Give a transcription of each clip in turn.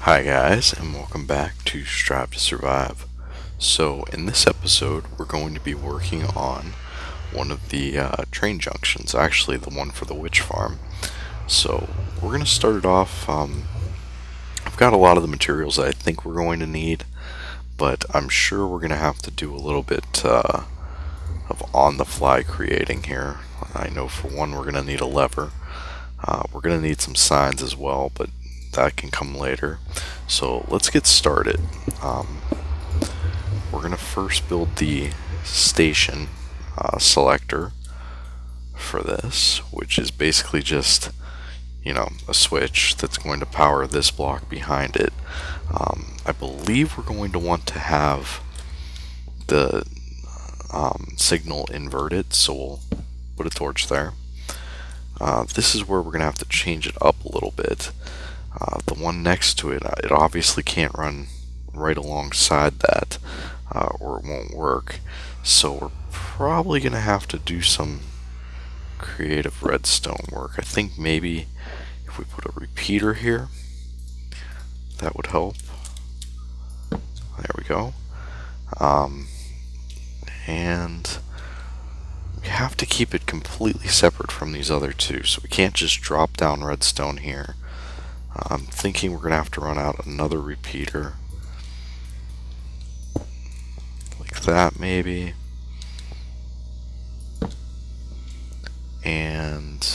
Hi guys, and welcome back to Strive to Survive. So in this episode we're going to be working on one of the train junctions, actually the one for the witch farm. So we're going to start it off. I've got a lot of the materials that I think we're going to need, but I'm sure we're going to have to do a little bit of on-the-fly creating here. I know for one we're going to need a lever. We're going to need some signs as well, but that can come later. So let's get started. We're going to first build the station selector for this, which is basically just, a switch that's going to power this block behind it. I believe we're going to want to have the signal inverted, so we'll put a torch there. This is where we're going to have to change it up a little bit. The one next to it, it obviously can't run right alongside that, or it won't work. So we're probably going to have to do some creative redstone work. I think maybe if we put a repeater here, that would help. There we go. And we have to keep it completely separate from these other two, so we can't just drop down redstone here. I'm thinking we're going to have to run out another repeater. Like that, maybe. And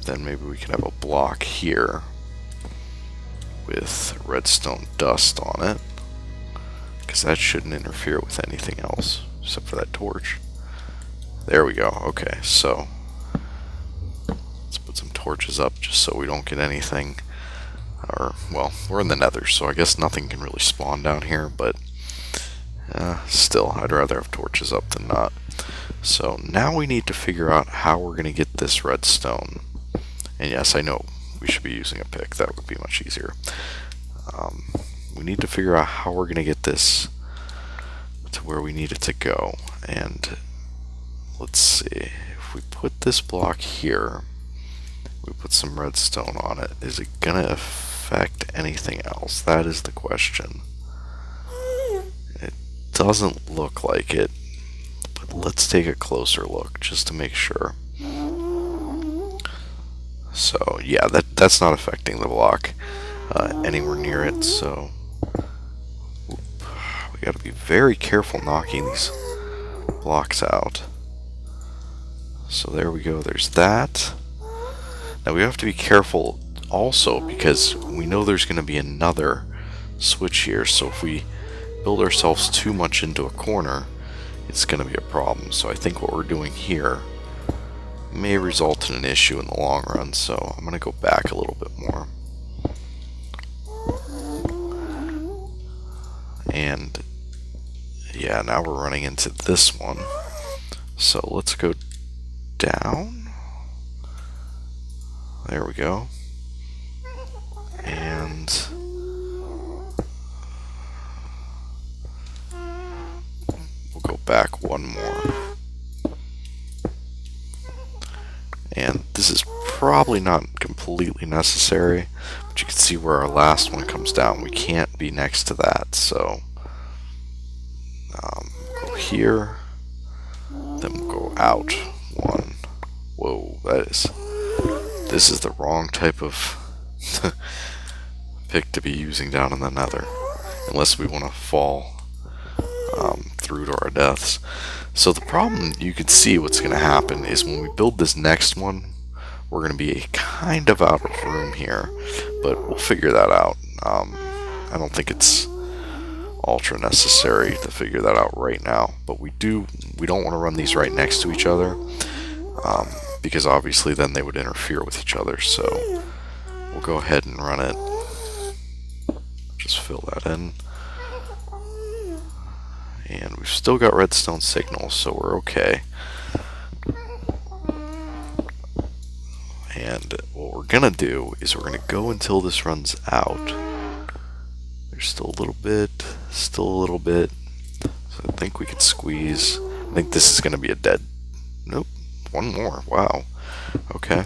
then maybe we can have a block here with redstone dust on it, because that shouldn't interfere with anything else except for that torch. There we go. Okay, so let's put some torches up just so we don't get anything. Or, well, we're in the Nether, so I guess nothing can really spawn down here, but still, I'd rather have torches up than not. So now we need to figure out how we're going to get this redstone. And yes, I know we should be using a pick. That would be much easier. We need to figure out how we're going to get this to where we need it to go. And let's see, if we put this block here, we put some redstone on it, is it going to affect anything else? That is the question. It doesn't look like it, but let's take a closer look just to make sure. So yeah, that's not affecting the block anywhere near it, so we got to be very careful knocking these blocks out. So there we go, there's that. Now we have to be careful also because we know there's going to be another switch here, so if we build ourselves too much into a corner, it's going to be a problem. So I think what we're doing here may result in an issue in the long run, so I'm going to go back a little bit more. And yeah, now we're running into this one. So let's go down. There we go. And we'll go back one more. And this is probably not completely necessary, but you can see where our last one comes down. We can't be next to that, so go here, then we'll go out one. Whoa, this is the wrong type of pick to be using down in the Nether, unless we want to fall through to our deaths. So the problem, you can see what's going to happen is when we build this next one, we're going to be kind of out of room here, but we'll figure that out. I don't think it's ultra necessary to figure that out right now, but we don't want to run these right next to each other, because obviously then they would interfere with each other. So we'll go ahead and run it. Just fill that in. And we've still got redstone signals, so we're okay. And what we're gonna do is we're gonna go until this runs out. There's still a little bit, still a little bit. So I think we could squeeze. I think this is gonna be a dead. Nope, one more. Wow. Okay.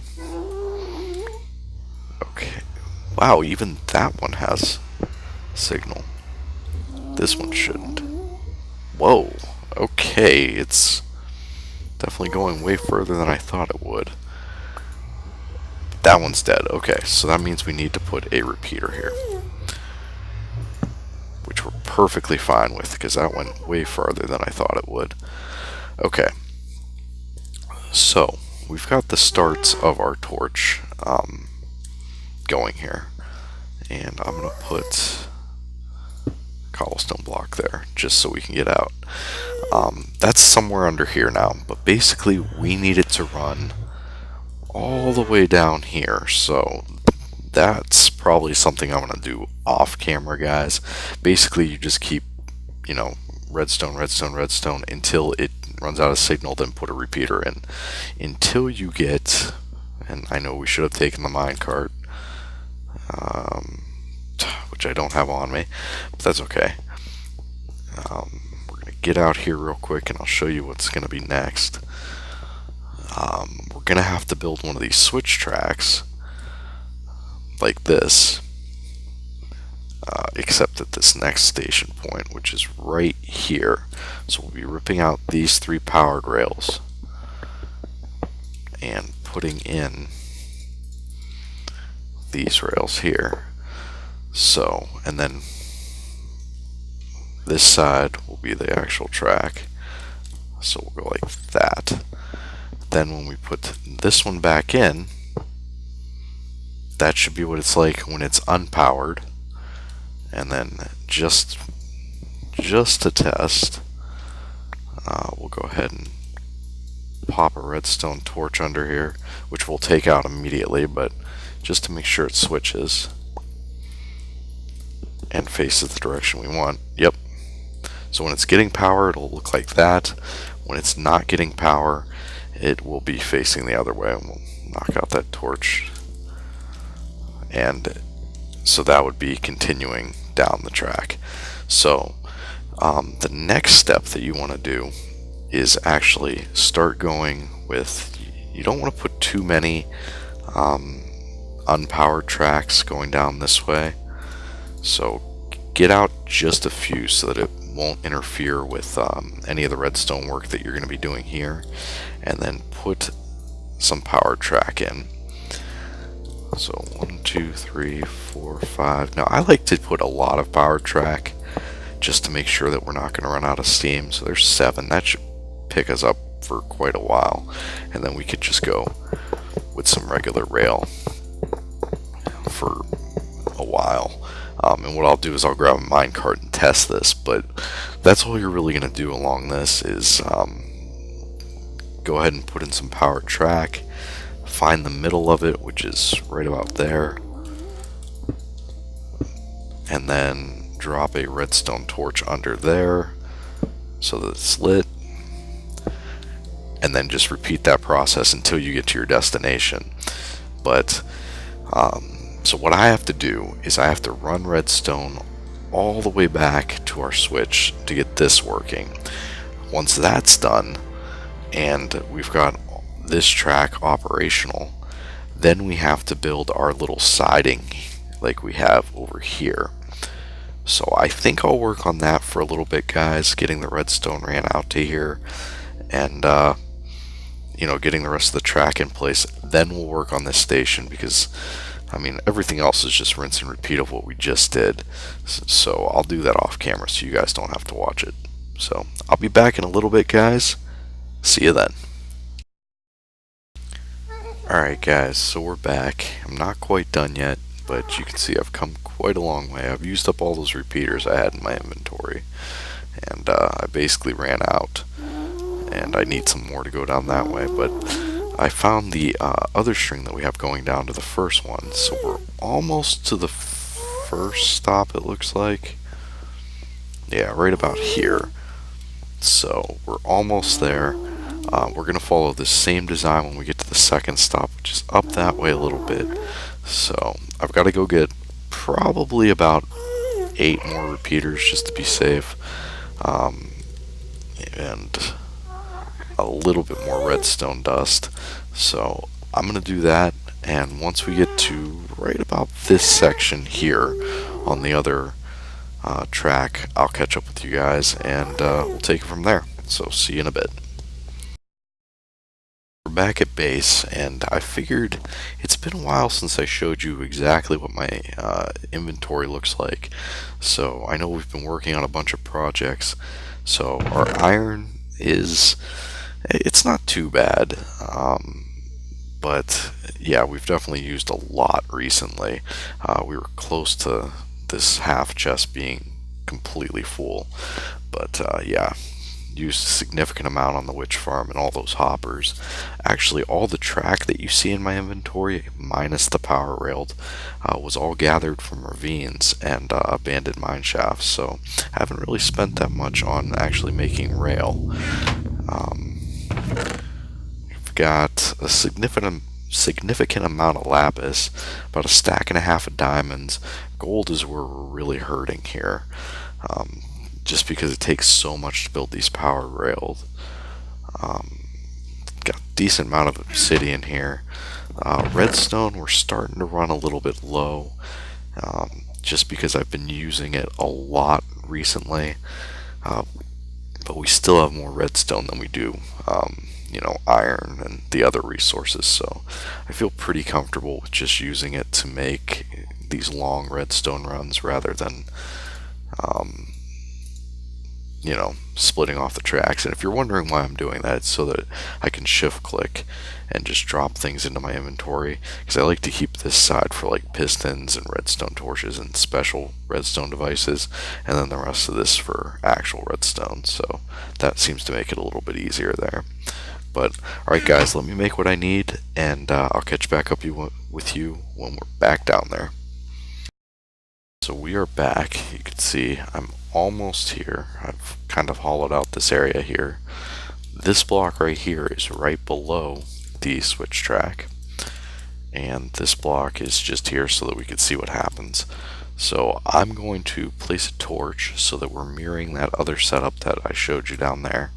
Wow, even that one has signal. This one shouldn't. Whoa. Okay, it's definitely going way further than I thought it would. That one's dead. Okay, so that means we need to put a repeater here, which we're perfectly fine with because that went way farther than I thought it would. Okay, so we've got the starts of our torch going here, and I'm going to put cobblestone block there just so we can get out. That's somewhere under here now, but basically we need it to run all the way down here, so that's probably something I'm going to do off camera, guys. Basically you just keep, you know, redstone, redstone, redstone until it runs out of signal, then put a repeater in until you get, and I know we should have taken the minecart, which I don't have on me, but that's okay. We're going to get out here real quick and I'll show you what's going to be next. We're going to have to build one of these switch tracks like this, except at this next station point, which is right here. So we'll be ripping out these 3 powered rails and putting in these rails here. So, and then this side will be the actual track. So we'll go like that. Then when we put this one back in, that should be what it's like when it's unpowered. And then just to test, we'll go ahead and pop a redstone torch under here, which we'll take out immediately, but just to make sure it switches and faces the direction we want. Yep. So when it's getting power, it'll look like that. When it's not getting power, it will be facing the other way, and we'll knock out that torch. And so that would be continuing down the track. So the next step that you want to do is actually start going with, you don't want to put too many unpowered tracks going down this way. So get out just a few so that it won't interfere with any of the redstone work that you're going to be doing here, and then put some power track in. So 1, 2, 3, 4, 5. Now I like to put a lot of power track just to make sure that we're not going to run out of steam. So there's 7. That should pick us up for quite a while, and then we could just go with some regular rail for a while. And what I'll do is I'll grab a minecart and test this, but that's all you're really going to do along this is go ahead and put in some power track, find the middle of it, which is right about there, and then drop a redstone torch under there so that it's lit, and then just repeat that process until you get to your destination. But so what I have to do is I have to run redstone all the way back to our switch to get this working. Once that's done and we've got this track operational, then we have to build our little siding like we have over here. So I think I'll work on that for a little bit, guys, getting the redstone ran out to here and you know, getting the rest of the track in place. Then we'll work on this station, because I mean, everything else is just rinse and repeat of what we just did. So I'll do that off camera so you guys don't have to watch it. So I'll be back in a little bit, guys. See you then. Alright guys, so we're back. I'm not quite done yet, but you can see I've come quite a long way. I've used up all those repeaters I had in my inventory, and I basically ran out, and I need some more to go down that way, but I found the other string that we have going down to the first one, so we're almost to the first stop, it looks like. Yeah, right about here. So we're almost there. We're going to follow the same design when we get to the second stop, which is up that way a little bit. So I've got to go get probably about 8 more repeaters just to be safe, and a little bit more redstone dust. So I'm going to do that, And once we get to right about this section here on the other track, I'll catch up with you guys and we'll take it from there. So see you in a bit. We're back at base, and I figured it's been a while since I showed you exactly what my inventory looks like. So I know we've been working on a bunch of projects. So our iron it's not too bad. But yeah, we've definitely used a lot recently. We were close to this half chest being completely full. But yeah, used a significant amount on the witch farm and all those hoppers. Actually, all the track that you see in my inventory, minus the power railed, was all gathered from ravines and abandoned mine shafts. So I haven't really spent that much on actually making rail. We've got a significant amount of lapis, about a stack and a half of diamonds. Gold is where we're really hurting here. Just because it takes so much to build these power rails. Got a decent amount of obsidian here. Redstone, we're starting to run a little bit low, just because I've been using it a lot recently. But we still have more redstone than we do, iron and the other resources. So I feel pretty comfortable with just using it to make these long redstone runs rather than splitting off the tracks. And if you're wondering why I'm doing that, it's so that I can shift click and just drop things into my inventory, because I like to keep this side for like pistons and redstone torches and special redstone devices, and then the rest of this for actual redstone. So that seems to make it a little bit easier there. But alright guys, let me make what I need, and I'll catch back up with you when we're back down there. So we are back. You can see I'm almost here. I've kind of hollowed out this area here. This block right here is right below the switch track, and this block is just here so that we can see what happens. So I'm going to place a torch so that we're mirroring that other setup that I showed you down there,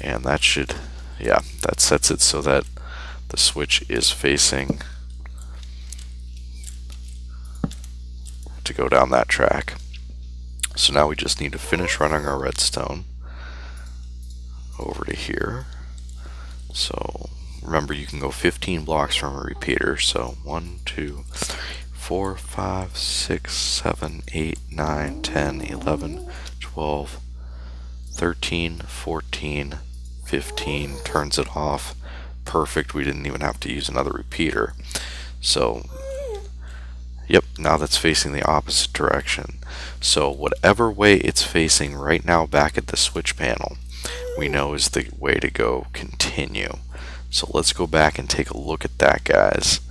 and that should, yeah, that sets it so that the switch is facing to go down that track. So now we just need to finish running our redstone over to here. So remember, you can go 15 blocks from a repeater. So 1, 2, 3, 4, 5, 6, 7, 8, 9, 10, 11, 12, 13, 14, 15. Turns it off. Perfect. We didn't even have to use another repeater. So yep, now that's facing the opposite direction. So whatever way it's facing right now back at the switch panel, we know is the way to go continue. So let's go back and take a look at that, guys.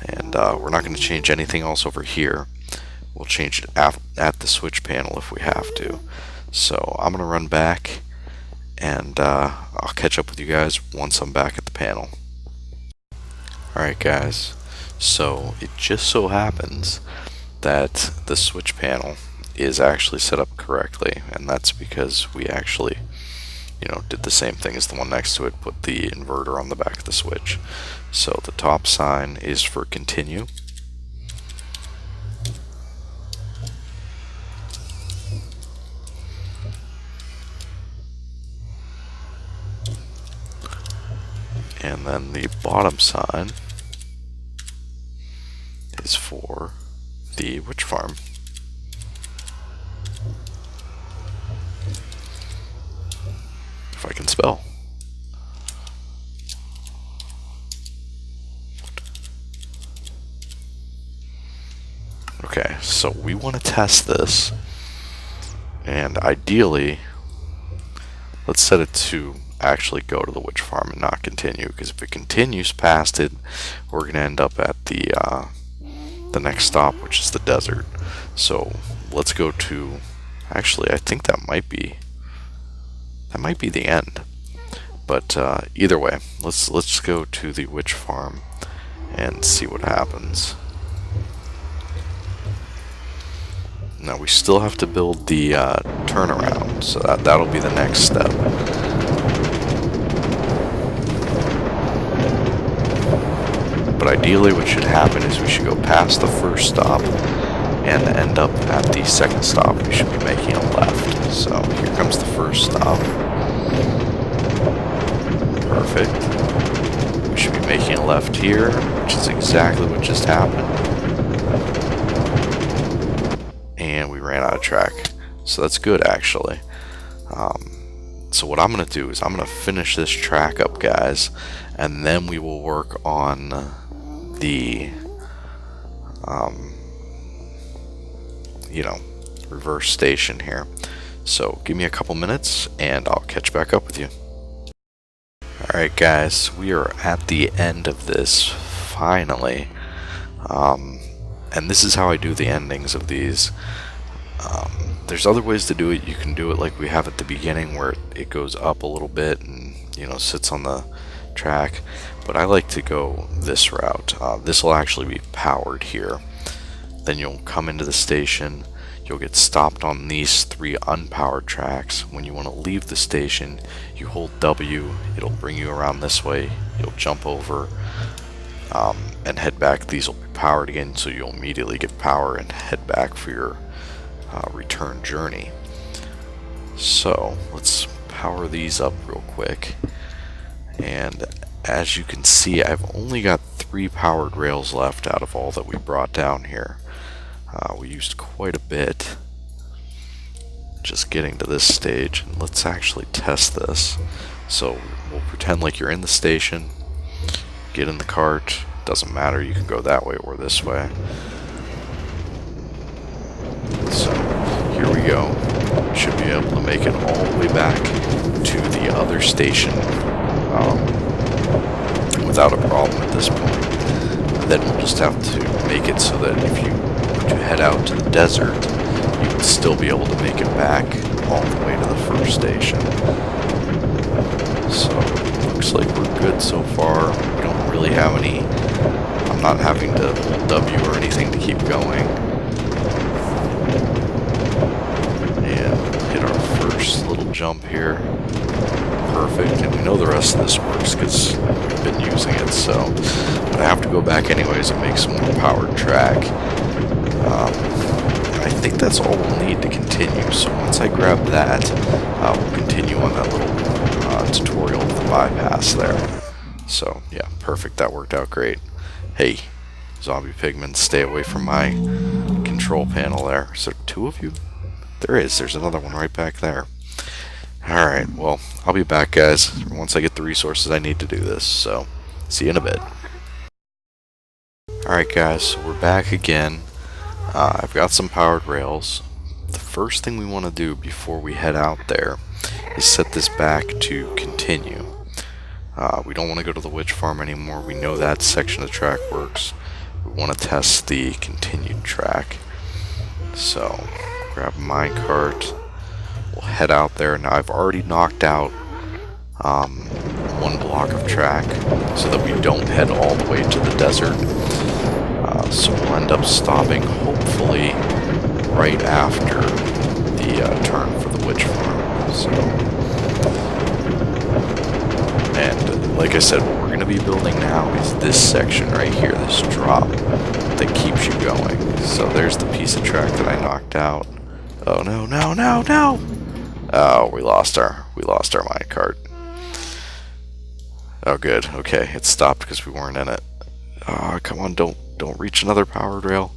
And we're not going to change anything else over here. We'll change it at the switch panel if we have to. So I'm going to run back, and I'll catch up with you guys once I'm back at the panel. Alright guys, so it just so happens that the switch panel is actually set up correctly, and that's because we actually did the same thing as the one next to it, put the inverter on the back of the switch. So the top sign is for continue. And then the bottom sign is for the witch farm. If I can spell. Okay, so we want to test this, and ideally let's set it to actually go to the witch farm and not continue, because if it continues past it, we're going to end up at the next stop, which is the desert. So let's go to, actually I think that might be the end, but either way, let's go to the witch farm and see what happens. Now we still have to build the turnaround, so that'll be the next step. But ideally what should happen is we should go past the first stop and end up at the second stop. We should be making a left. So here comes the first stop. Perfect. We should be making a left here, which is exactly what just happened. And we ran out of track. So that's good, actually. So what I'm going to do is I'm going to finish this track up, guys, and then we will work on the, you know, reverse station here. So give me a couple minutes and I'll catch back up with you. Alright guys, we are at the end of this, finally. And this is how I do the endings of these. There's other ways to do it. You can do it like we have at the beginning, where it goes up a little bit and, you know, sits on the track. But I like to go this route. This will actually be powered here. Then you'll come into the station. You'll get stopped on these 3 unpowered tracks. When you want to leave the station, you hold W. It'll bring you around this way. You'll jump over and head back. These will be powered again, so you'll immediately get power and head back for your return journey. So let's power these up real quick. And as you can see, I've only got 3 powered rails left out of all that we brought down here. We used quite a bit just getting to this stage, and let's actually test this. So we'll pretend like you're in the station, get in the cart, doesn't matter, you can go that way or this way. So here we go. Should be able to make it all the way back to the other station without a problem at this point. Then we'll just have to make it so that if you were to head out to the desert, you would still be able to make it back all the way to the first station. So looks like we're good so far. We don't really have any. I'm not having to hold W or anything to keep going. And hit our first little jump here. Perfect, and we know the rest of this works because we've been using it, so. But I have to go back anyways and make some more powered track. I think that's all we'll need to continue, so once I grab that, we'll continue on that little tutorial of the bypass there. So, yeah, perfect, that worked out great. Hey, zombie pigmen, stay away from my control panel there. Is there 2 of you? There is, there's another one right back there. Alright, well, I'll be back, guys, once I get the resources I need to do this, so see you in a bit. Alright guys, so we're back again. I've got some powered rails. The first thing we want to do before we head out there is set this back to continue. We don't want to go to the witch farm anymore. We know that section of the track works. We want to test the continued track. So, grab a minecart. We'll head out there. Now I've already knocked out 1 block of track so that we don't head all the way to the desert. So we'll end up stopping hopefully right after the turn for the witch farm. So, and like I said, what we're going to be building now is this section right here, this drop that keeps you going. So there's the piece of track that I knocked out. Oh no, no, no, no! Oh, we lost our minecart. Oh good, okay, it stopped because we weren't in it. Oh, come on, don't reach another powered rail.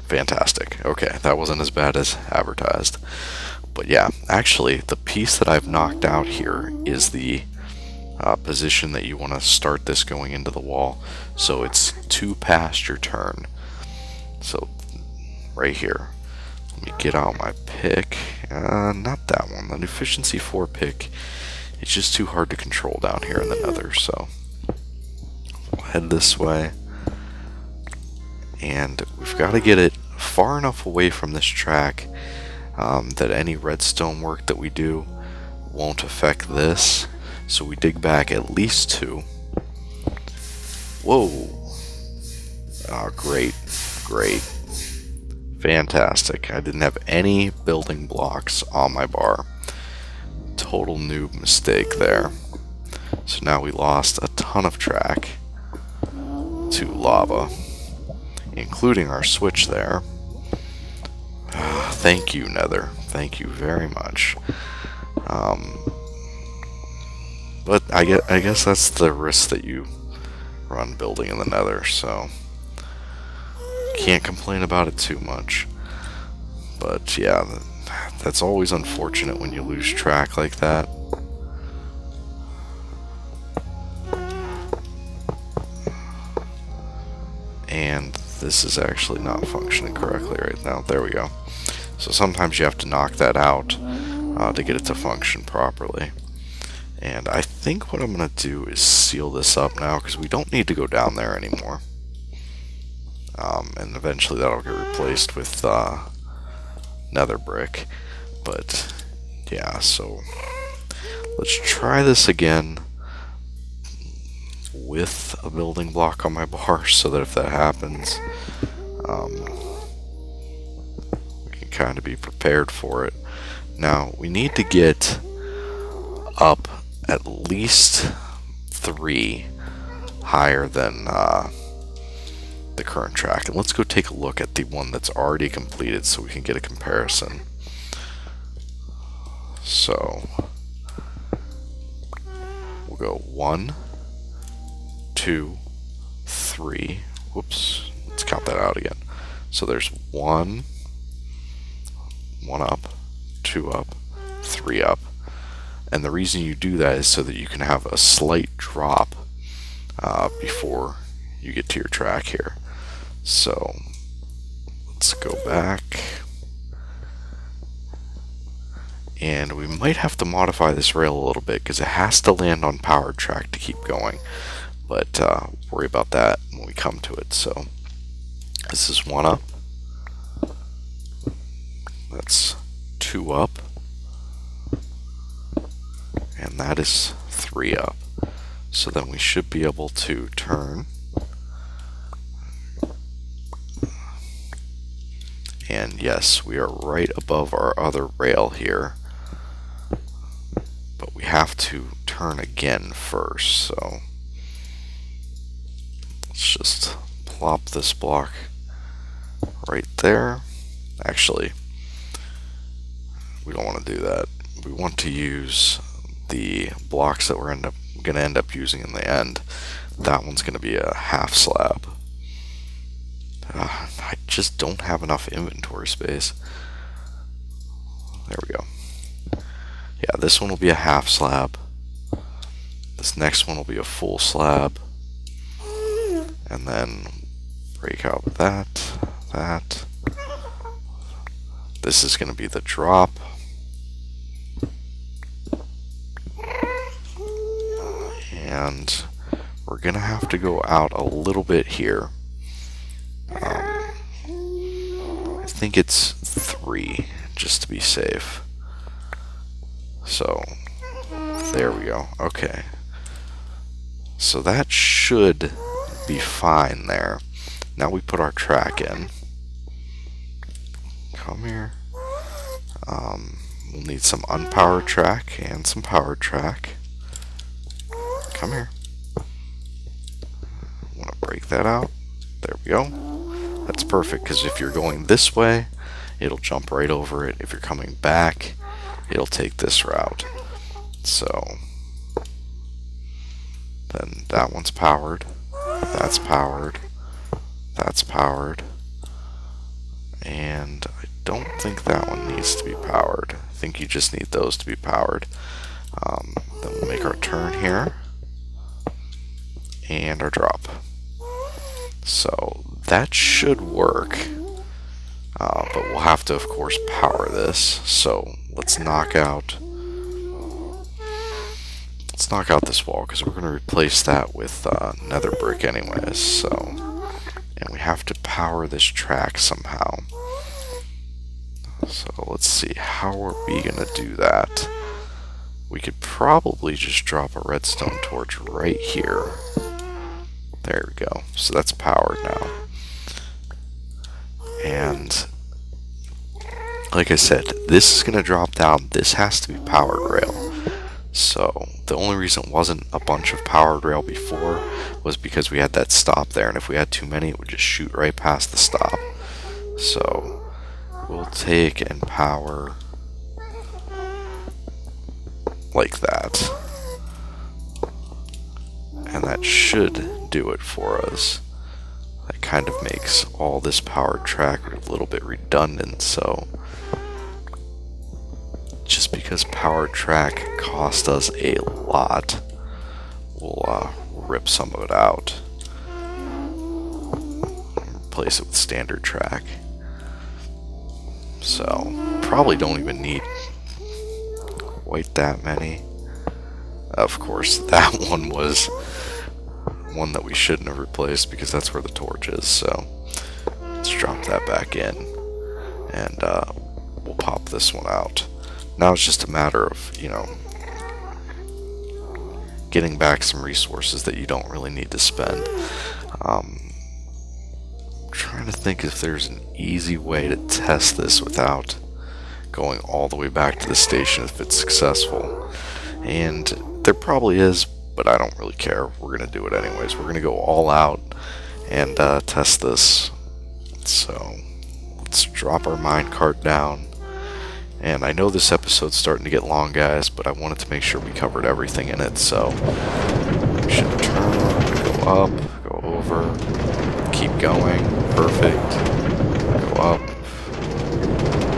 Fantastic. Okay, that wasn't as bad as advertised. But yeah, actually, the piece that I've knocked out here is the position that you want to start this going into the wall. So it's 2 past your turn. So right here. Let me get out my pick. Not that one. The efficiency 4 pick. It's just too hard to control down here in the Nether. So we'll head this way. And we've got to get it far enough away from this track that any redstone work that we do won't affect this. So we dig back at least 2. Whoa. Oh, great. Great. Fantastic. I didn't have any building blocks on my bar. Total noob mistake there. So now we lost a ton of track to lava, including our switch there. Thank you, Nether. Thank you very much. But I guess that's the risk that you run building in the Nether, so can't complain about it too much. But yeah, that's always unfortunate when you lose track like that. And this is actually not functioning correctly right now. There we go. So sometimes you have to knock that out to get it to function properly. And I think what I'm going to do is seal this up now, because we don't need to go down there anymore. And eventually that'll get replaced with nether brick. But yeah, so let's try this again with a building block on my bar, so that if that happens, we can kind of be prepared for it. Now, we need to get up at least 3 higher than the current track. And let's go take a look at the one that's already completed so we can get a comparison. So, we'll go 1, 2, 3. Whoops, let's count that out again. So there's 1 up, 2 up, 3 up. And the reason you do that is so that you can have a slight drop before you get to your track here. So let's go back. And we might have to modify this rail a little bit, because it has to land on powered track to keep going. But worry about that when we come to it. So this is 1 up. That's 2 up. And that is 3 up. So then we should be able to turn. And yes, we are right above our other rail here. But we have to turn again first, so let's just plop this block right there. Actually, we don't want to do that. We want to use the blocks that we're going to end up using in the end. That one's going to be a half slab. I just don't have enough inventory space. There we go. Yeah, this one will be a half slab. This next one will be a full slab. And then break out that. This is going to be the drop. And we're going to have to go out a little bit here. I think it's 3, just to be safe. So, there we go. Okay. So that should be fine there. Now we put our track in. Come here. We'll need some unpowered track and some powered track. Come here. Want to break that out. There we go. That's perfect, because if you're going this way, it'll jump right over it. If you're coming back, it'll take this route. So then that one's powered. That's powered. That's powered. And I don't think that one needs to be powered. I think you just need those to be powered. Then we'll make our turn here. And our drop. So that should work. But we'll have to, of course, power this. So let's knock out this wall, because we're going to replace that with nether brick anyways. So, and we have to power this track somehow. So let's see, how are we going to do that? We could probably just drop a redstone torch right here. There we go. So that's powered now. And like I said, this is going to drop down. This has to be powered rail. So the only reason it wasn't a bunch of powered rail before was because we had that stop there, and if we had too many, it would just shoot right past the stop. So we'll take and power like that, and that should do it for us. That kind of makes all this powered track a little bit redundant, so just because powered track cost us a lot, we'll rip some of it out, replace it with standard track. So probably don't even need quite that many. Of course, that one was one that we shouldn't have replaced because that's where the torch is. So let's drop that back in, and we'll pop this one out. Now it's just a matter of, you know, getting back some resources that you don't really need to spend. Trying to think if there's an easy way to test this without going all the way back to the station if it's successful. And there probably is, but I don't really care. We're going to do it anyways. We're going to go all out and test this. So let's drop our minecart down. And I know this episode's starting to get long, guys, but I wanted to make sure we covered everything in it. So we should turn, go up, go over, keep going. Perfect. Go up.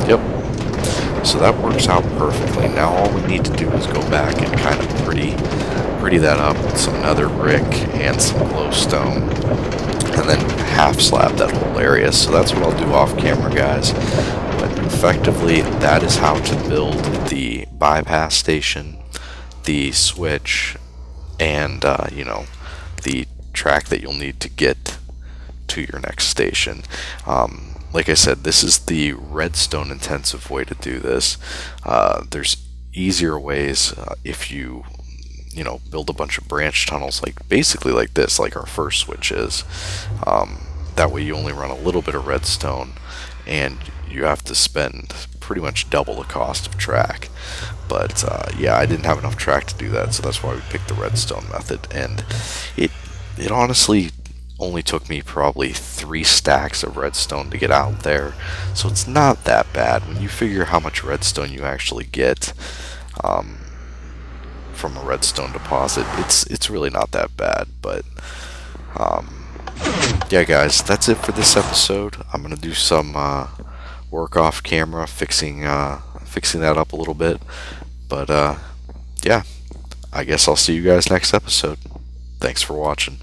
Yep. So that works out perfectly. Now all we need to do is go back and kind of pretty that up with some nether brick and some glowstone, and then half slab that whole area. So that's what I'll do off camera, guys. But effectively, that is how to build the bypass station, the switch, and you know, the track that you'll need to get to your next station. Like I said, this is the redstone intensive way to do this. There's easier ways if you know, build a bunch of branch tunnels, like basically like this, like our first switch is. That way you only run a little bit of redstone, and you have to spend pretty much double the cost of track. But yeah, I didn't have enough track to do that, so that's why we picked the redstone method. And it honestly only took me probably 3 stacks of redstone to get out there, so it's not that bad when you figure how much redstone you actually get from a redstone deposit. It's really not that bad. But yeah, guys, that's it for this episode. I'm gonna do some work off camera, fixing that up a little bit. But yeah, I guess I'll see you guys next episode. Thanks for watching.